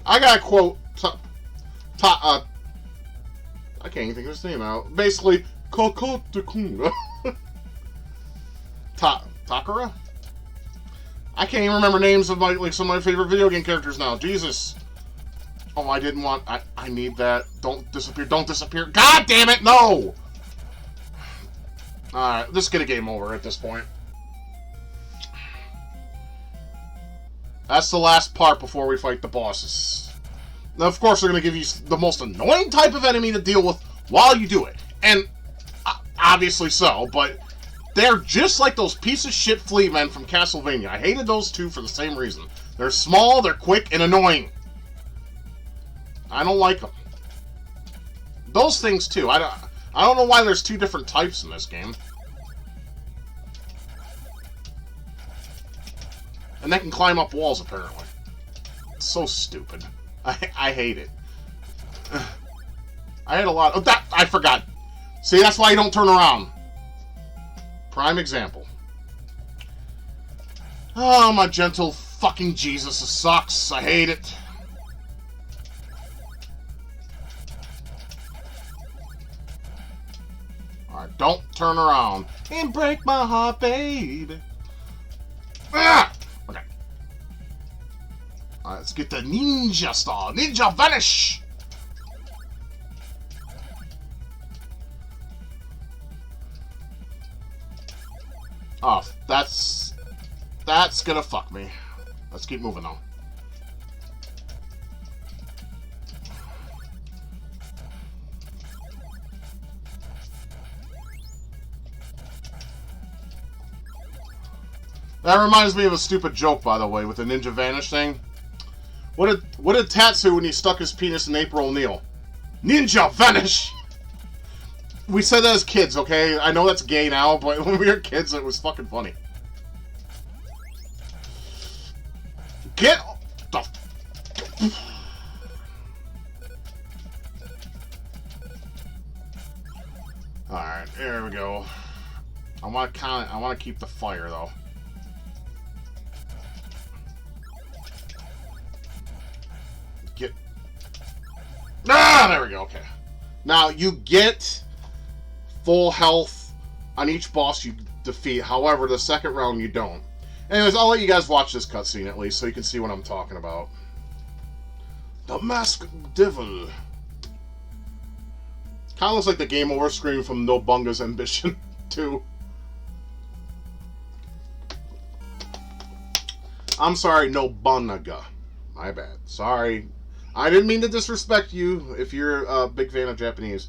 I got a quote. I can't even think of his name out. Basically, Takura? I can't even remember names of some of my favorite video game characters now. Jesus. Oh, I didn't want... I need that. Don't disappear. Don't disappear. God damn it, no! Alright, let's get a game over at this point. That's the last part before we fight the bosses. Now, of course, they're going to give you the most annoying type of enemy to deal with while you do it. And, obviously so, but they're just like those piece of shit flea men from Castlevania. I hated those two for the same reason. They're small, they're quick, and annoying. I don't like them. Those things, too. I don't know why there's two different types in this game. And they can climb up walls, apparently. It's so stupid. I hate it. I had a lot... Oh, that... I forgot. See, that's why you don't turn around. Prime example. Oh, my gentle fucking Jesus. It sucks. I hate it. Alright, don't turn around. And break my heart, baby. Ah! Okay. Alright, let's get the ninja star. Ninja vanish! Oh, that's gonna fuck me. Let's keep moving on. That reminds me of a stupid joke, by the way, with the Ninja Vanish thing. What did Tatsu when he stuck his penis in April O'Neil? Ninja Vanish! We said that as kids, okay? I know that's gay now, but when we were kids, it was fucking funny. Get the... Alright, there we go. I want to keep the fire, though. Get... Ah, there we go, okay. Now, you get full health on each boss you defeat. However, the second round you don't. Anyways, I'll let you guys watch this cutscene at least so you can see what I'm talking about. The Masked Devil. Kind of looks like the game over screen from Nobunga's Ambition 2. I'm sorry, Nobunaga. My bad. Sorry. I didn't mean to disrespect you if you're a big fan of Japanese.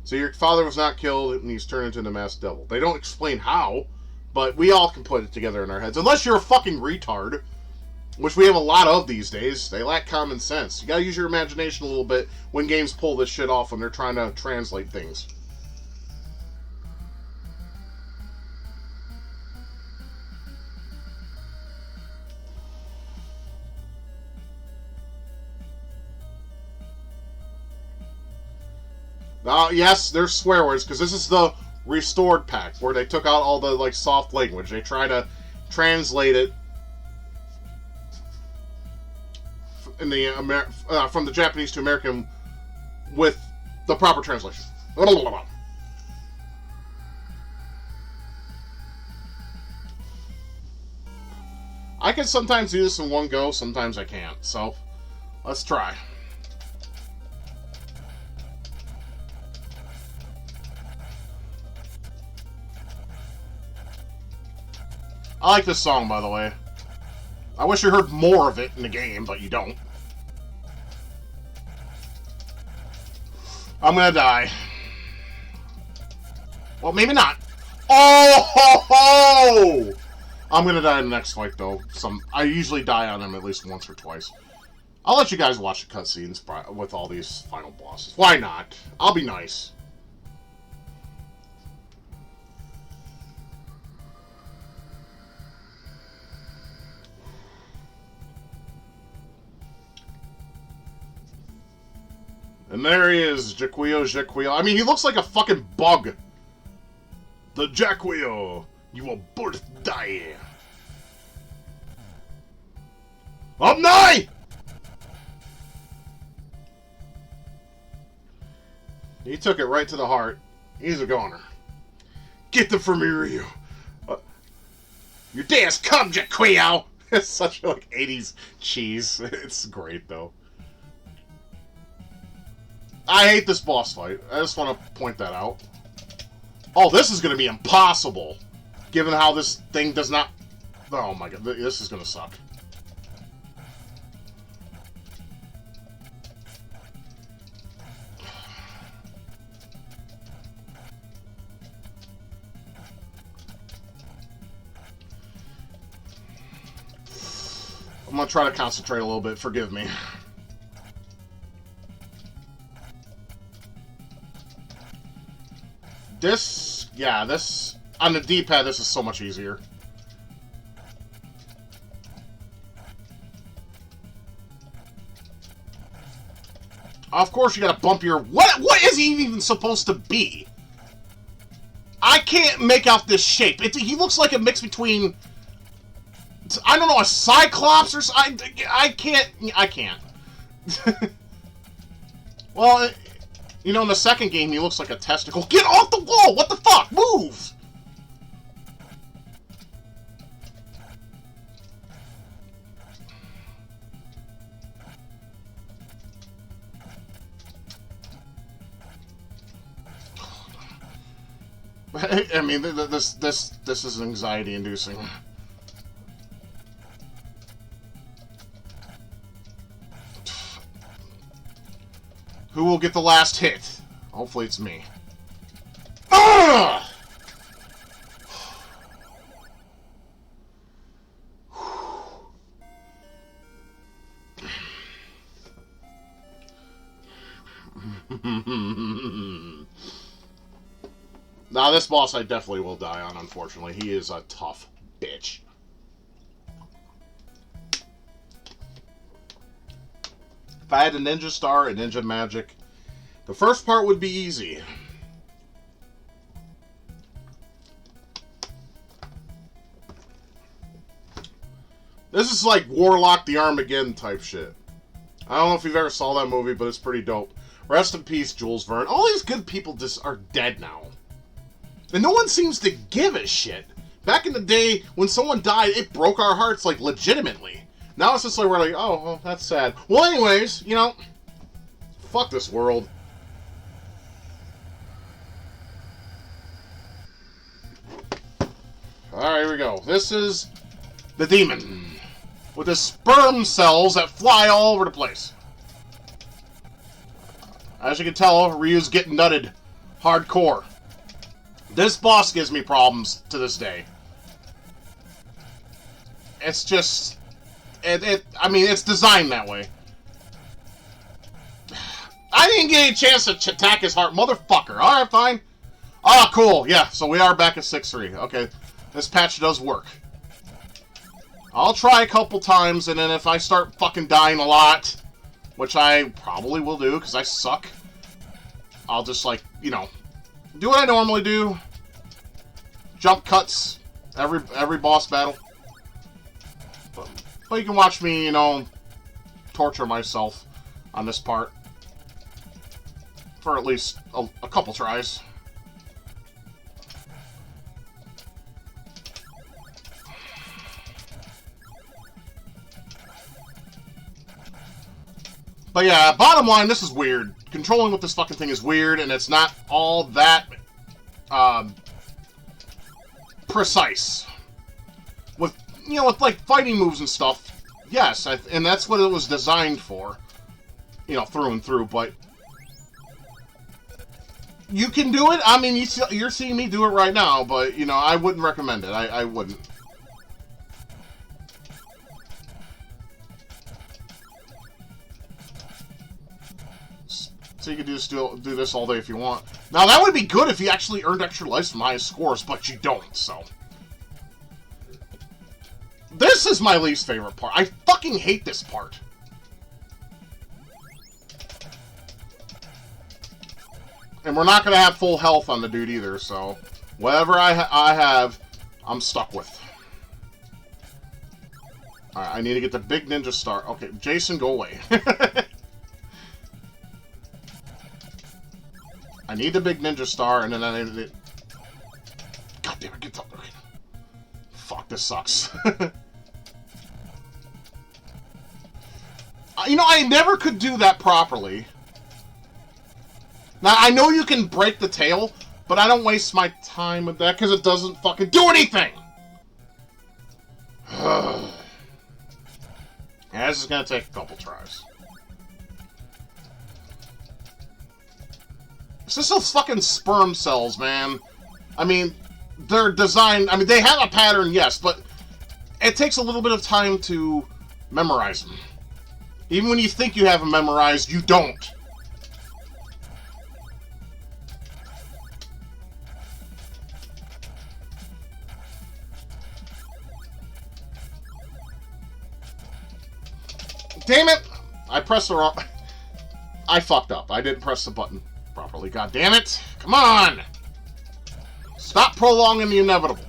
So your father was not killed, and he's turned into the masked devil. They don't explain how, but we all can put it together in our heads. Unless you're a fucking retard, which we have a lot of these days. They lack common sense. You gotta use your imagination a little bit when games pull this shit off when they're trying to translate things. Yes, there's swear words, because this is the restored pack, where they took out all the, like, soft language. They try to translate it in the from the Japanese to American with the proper translation. I can sometimes do this in one go, sometimes I can't, so let's try. I like this song, by the way. I wish you heard more of it in the game, but you don't. I'm gonna die. Well, maybe not. Oh ho ho! I'm gonna die in the next fight, though. I usually die on him at least once or twice. I'll let you guys watch the cutscenes with all these final bosses. Why not? I'll be nice. And there he is, Jaquio. I mean, he looks like a fucking bug. The Jaquio, you will both die. Omni! He took it right to the heart. He's a goner. Get them from me, Ryu. Your day has come, Jaquio! It's such a, like, 80s cheese. It's great, though. I hate this boss fight. I just want to point that out. Oh, this is going to be impossible. Given how this thing does not... Oh my god, this is going to suck. I'm going to try to concentrate a little bit. Forgive me. This, on the D-pad, this is so much easier. Of course you gotta bump your... What is he even supposed to be? I can't make out this shape. He looks like a mix between... I don't know, a Cyclops or... I can't. Well... You know, in the second game, he looks like a testicle. Get off the wall! What the fuck? Move! I mean, this is anxiety-inducing. Who will get the last hit? Hopefully it's me. Ugh! Now, this boss I definitely will die on, unfortunately. He is a tough bitch. If I had a ninja star and ninja magic, the first part would be easy. This is like Warlock the Armageddon type shit. I don't know if you've ever saw that movie, but it's pretty dope. Rest in peace, Jules Verne. All these good people just are dead now. And no one seems to give a shit. Back in the day, when someone died, it broke our hearts, like, legitimately. Now it's just like, we're like, oh, well, that's sad. Well, anyways, you know, fuck this world. Alright, here we go. This is the demon. With his sperm cells that fly all over the place. As you can tell, Ryu's getting nutted Hardcore. This boss gives me problems to this day. It's just... I mean, it's designed that way. I didn't get a chance to attack his heart. Motherfucker. Alright, fine. Ah, cool. Yeah, so we are back at 6-3. Okay, this patch does work. I'll try a couple times, and then if I start fucking dying a lot, which I probably will do, because I suck, I'll just, like, you know, do what I normally do. Jump cuts every boss battle. But you can watch me, you know, torture myself on this part for at least a couple tries. But yeah, bottom line, this is weird. Controlling with this fucking thing is weird, and it's not all that precise. With, you know, with like fighting moves and stuff, yes, and that's what it was designed for, you know, through and through. But you can do it. I mean, you're seeing me do it right now, but you know, I wouldn't recommend it. I wouldn't. So you can just do this all day if you want. Now, that would be good if you actually earned extra lives from highest scores, but you don't, so. This is my least favorite part. I fucking hate this part. And we're not going to have full health on the dude either, so. Whatever I have, I'm stuck with. Alright, I need to get the big ninja star. Okay, Jason, go away. I need the big ninja star, and then I need it. God damn it, get up. Okay. Fuck, this sucks. You know, I never could do that properly. Now, I know you can break the tail, but I don't waste my time with that because it doesn't fucking do anything! Yeah, this is gonna take a couple tries. It's just those fucking sperm cells, man. I mean, they're designed... I mean, they have a pattern, yes, but it takes a little bit of time to memorize them. Even when you think you have them memorized, you don't. Damn it! I pressed the wrong... I fucked up. I didn't press the button properly. God damn it! Come on! Stop prolonging the inevitable.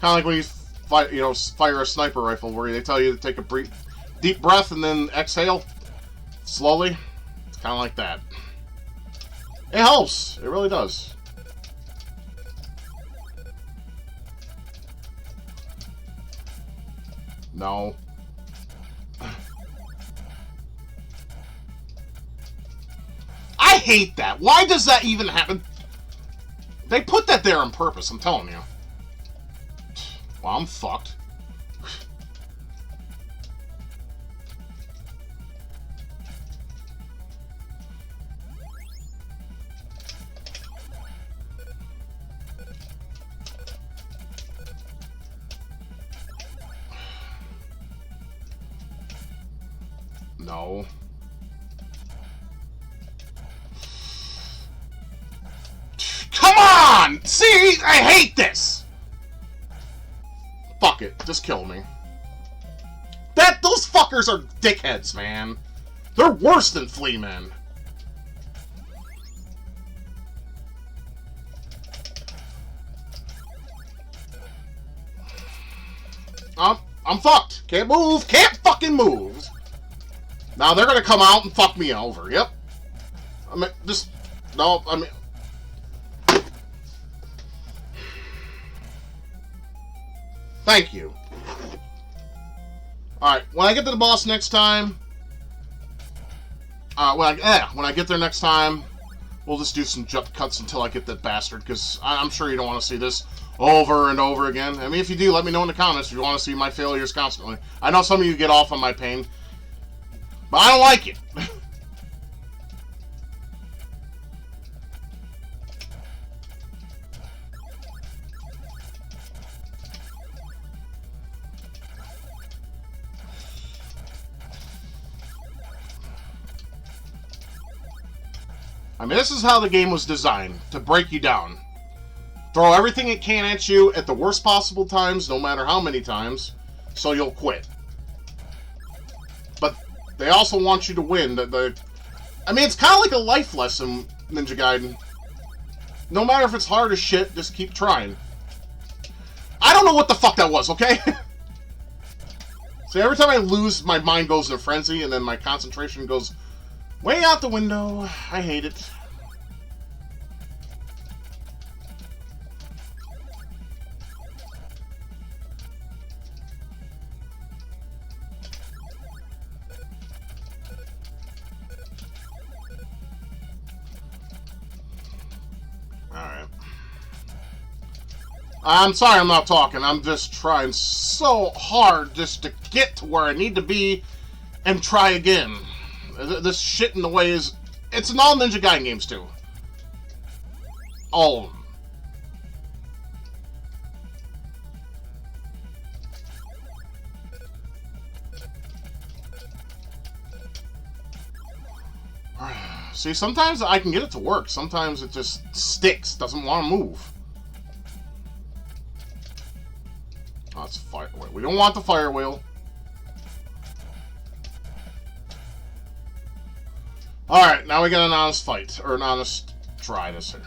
Kind of like when you fight, you know, fire a sniper rifle, where they tell you to take a deep breath and then exhale slowly. It's kind of like that. It helps. It really does. No. I hate that. Why does that even happen? They put that there on purpose, I'm telling you. Well, I'm fucked. No. Come on! See? I hate this! Fuck it. Just kill me. Those fuckers are dickheads, man. They're worse than flea men. I'm fucked. Can't move. Can't fucking move. Now they're gonna come out and fuck me over. Yep. I mean, just... No, I mean... Thank you. Alright, when I get to the boss next time... when I get there next time, we'll just do some jump cuts until I get that bastard, because I'm sure you don't want to see this over and over again. I mean, if you do, let me know in the comments if you want to see my failures constantly. I know some of you get off on my pain, but I don't like it. I mean, this is how the game was designed, to break you down. Throw everything it can at you at the worst possible times, no matter how many times, so you'll quit. But they also want you to win. I mean, it's kind of like a life lesson, Ninja Gaiden. No matter if it's hard as shit, just keep trying. I don't know what the fuck that was, okay? See, every time I lose, my mind goes in a frenzy, and then my concentration goes way out the window. I hate it. Alright. I'm sorry I'm not talking. I'm just trying so hard just to get to where I need to be and try again. This shit in the way is... It's in all Ninja Gaiden games, too. All of them. See, sometimes I can get it to work. Sometimes it just sticks. Doesn't want to move. Oh, it's fire. Wait, we don't want the fire wheel. Alright, now we got an honest fight. Or an honest try this here.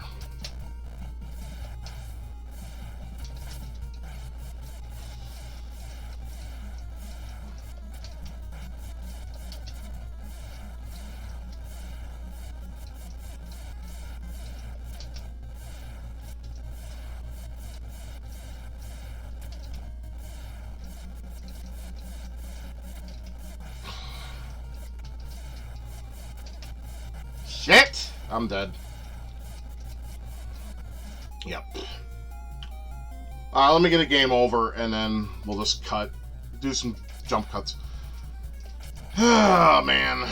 Shit! I'm dead. Yep. Alright, let me get a game over, and then we'll just cut. Do some jump cuts. Oh, man.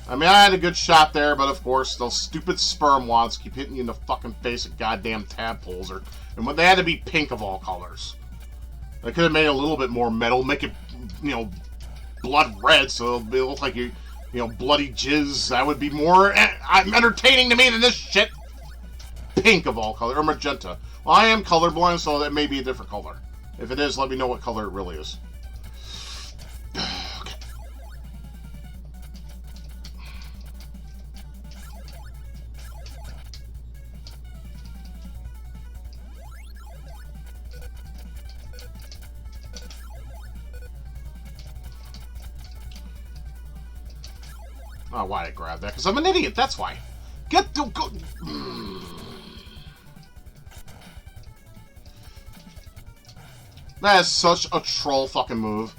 I mean, I had a good shot there, but of course, those stupid sperm wads keep hitting you in the fucking face with goddamn tadpoles. And they had to be pink of all colors. They could have made it a little bit more metal, make it, you know, blood red, so it'll look like you know, bloody jizz. That would be more entertaining to me than this shit. Pink of all color, or magenta. Well, I am colorblind, so that may be a different color. If it is, let me know what color it really is. Okay. Oh, why I grabbed that? Because I'm an idiot, that's why. Get the... Go. That is such a troll fucking move.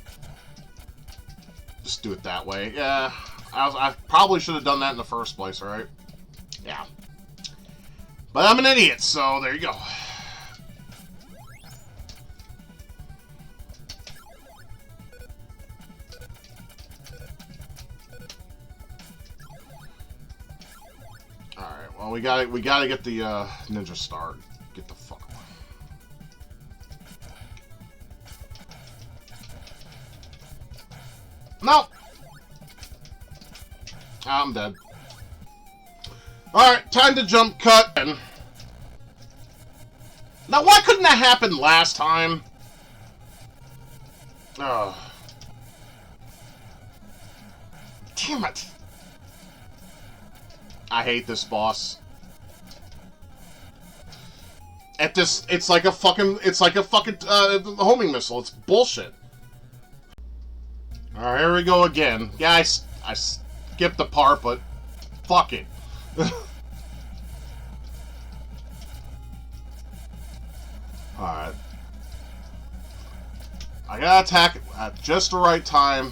Just do it that way. Yeah, I probably should have done that in the first place, right? Yeah. But I'm an idiot, so there you go. Alright, well we gotta get the ninja star. Get the fuck away. No! I'm dead. Alright, time to jump cut. Now, why couldn't that happen last time? Ugh. Damn it. I hate this boss. It's like a fucking homing missile. It's bullshit. Alright, here we go again. Yeah, I skipped the part, but fuck it. Alright. I gotta attack at just the right time.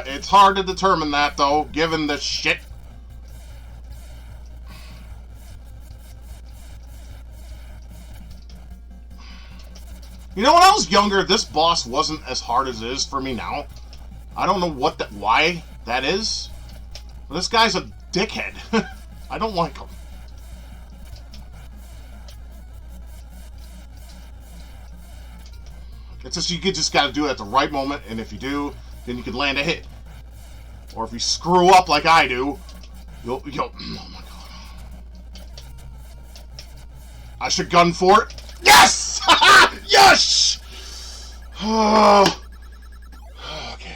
It's hard to determine that, though, given the shit. You know, when I was younger, this boss wasn't as hard as it is for me now. I don't know why that is. But this guy's a dickhead. I don't like him. It's just, you just gotta do it at the right moment, and if you do, then you can land a hit. Or if you screw up like I do, you'll oh my god. I should gun for it. Yes! Yes! Okay.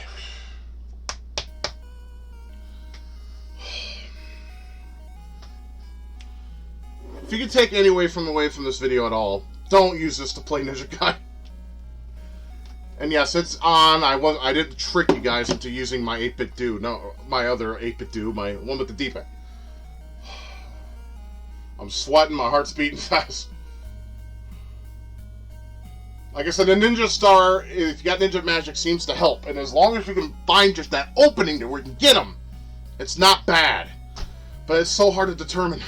If you can take any away from this video at all, don't use this to play Ninja Gaiden. And yes, it's on. I did trick you guys into using my 8-bit do. No, my other 8-bit do, my one with the D-pad. I'm sweating, my heart's beating fast. Like I said, the Ninja Star, if you got Ninja Magic, seems to help. And as long as you can find just that opening to where you can get them, it's not bad. But it's so hard to determine.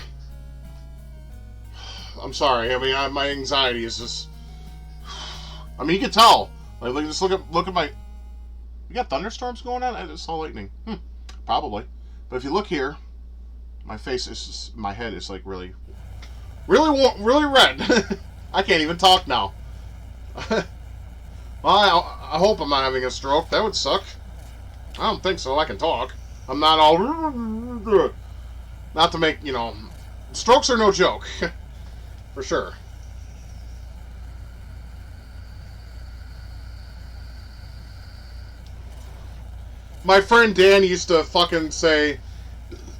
I'm sorry. I mean, my anxiety is just... I mean, you can tell. Like, just look at my... You got thunderstorms going on? I just saw lightning. Probably. But if you look here, my face is just, my head is like really red. I can't even talk now. Well, I hope I'm not having a stroke. That would suck. I don't think so. I can talk. I'm not all... Not to make, you know... Strokes are no joke. For sure. My friend Dan used to fucking say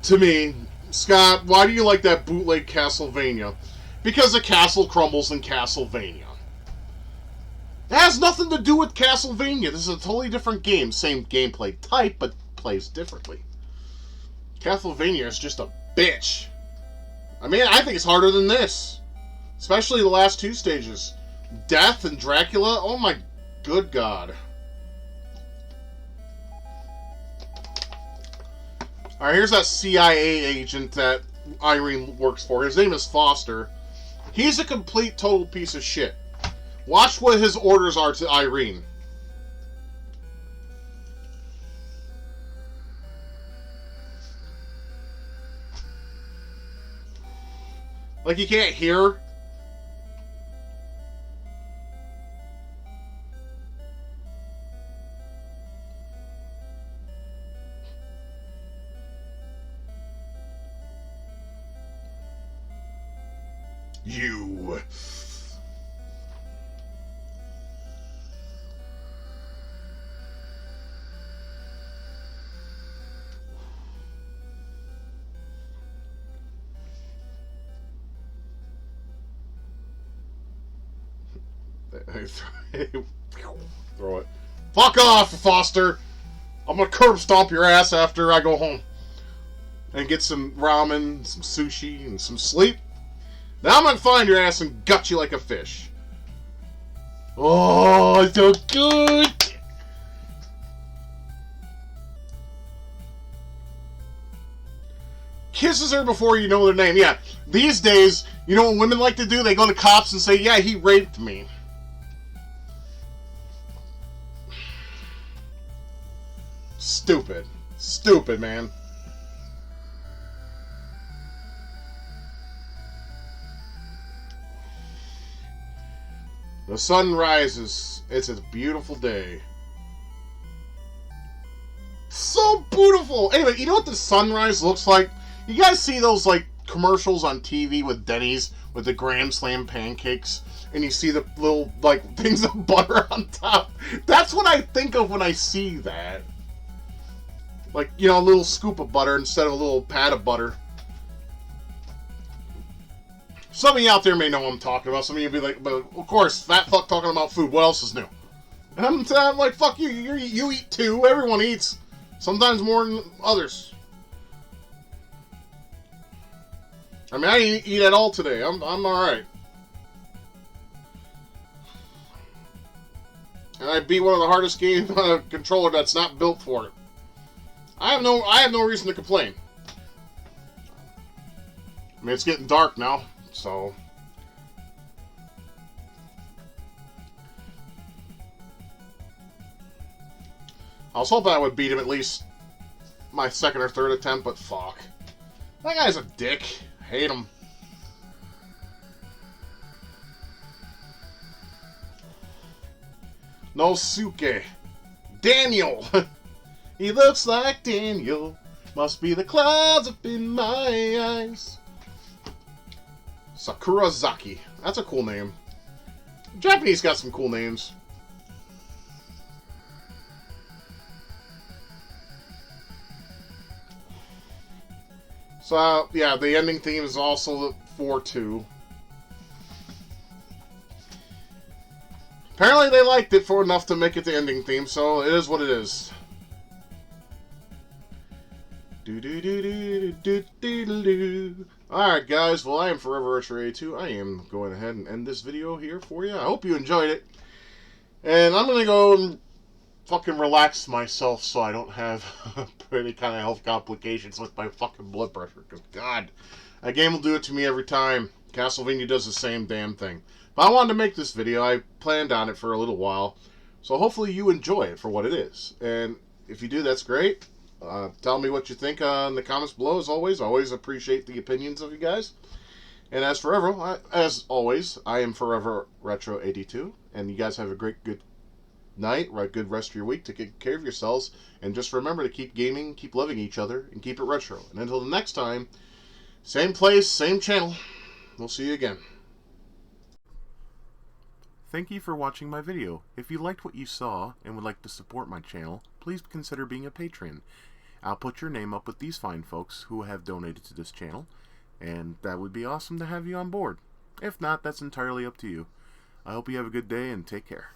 to me, Scott, why do you like that bootleg Castlevania? Because the castle crumbles in Castlevania. It has nothing to do with Castlevania. This is a totally different game. Same gameplay type, but plays differently. Castlevania is just a bitch. I mean, I think it's harder than this. Especially the last two stages. Death and Dracula. Oh my good god. Alright, here's that CIA agent that Irene works for. His name is Foster. He's a complete total piece of shit. Watch what his orders are to Irene. Like, you can't hear. You. Throw it. Fuck off, Foster! I'm gonna curb stomp your ass after I go home. And get some ramen, some sushi, and some sleep. Now I'm gonna find your ass and gut you like a fish. Oh, it's so good! Kisses her before you know their name. Yeah, these days, you know what women like to do? They go to cops and say, yeah, he raped me. Stupid. Stupid, man. The sun rises. It's a beautiful day. So beautiful! Anyway, you know what the sunrise looks like? You guys see those, like, commercials on TV with Denny's with the Grand Slam pancakes? And you see the little, like, things of butter on top? That's what I think of when I see that. Like, you know, a little scoop of butter instead of a little pat of butter. Some of you out there may know what I'm talking about. Some of you be like, but of course, fat fuck talking about food. What else is new? And I'm like, fuck you. You eat too. Everyone eats. Sometimes more than others. I mean, I didn't eat at all today. I'm alright. And I beat one of the hardest games on a controller that's not built for it. I have no reason to complain. I mean, it's getting dark now, so I was hoping I would beat him at least my second or third attempt, but fuck. That guy's a dick. I hate him. Nosuke. Daniel. He looks like Daniel. Must be the clouds up in my eyes. Sakurazaki. That's a cool name. Japanese got some cool names. So, yeah, the ending theme is also 4-2. Apparently they liked it for enough to make it the ending theme, so it is what it is. Alright guys, well I am Forever Retro 82. I am going ahead and end this video here for you. I hope you enjoyed it. And I'm going to go and fucking relax myself so I don't have any kind of health complications with my fucking blood pressure. Because God, that game will do it to me every time. Castlevania does the same damn thing. But I wanted to make this video. I planned on it for a little while. So hopefully you enjoy it for what it is. And if you do, that's great. Tell me what you think in the comments below, as always. I always appreciate the opinions of you guys. And as always, I am Forever Retro 82. And you guys have a great, good night, or a good rest of your week. Take care of yourselves. And just remember to keep gaming, keep loving each other, and keep it retro. And until the next time, same place, same channel. We'll see you again. Thank you for watching my video. If you liked what you saw and would like to support my channel, please consider being a patron. I'll put your name up with these fine folks who have donated to this channel, and that would be awesome to have you on board. If not, that's entirely up to you. I hope you have a good day and take care.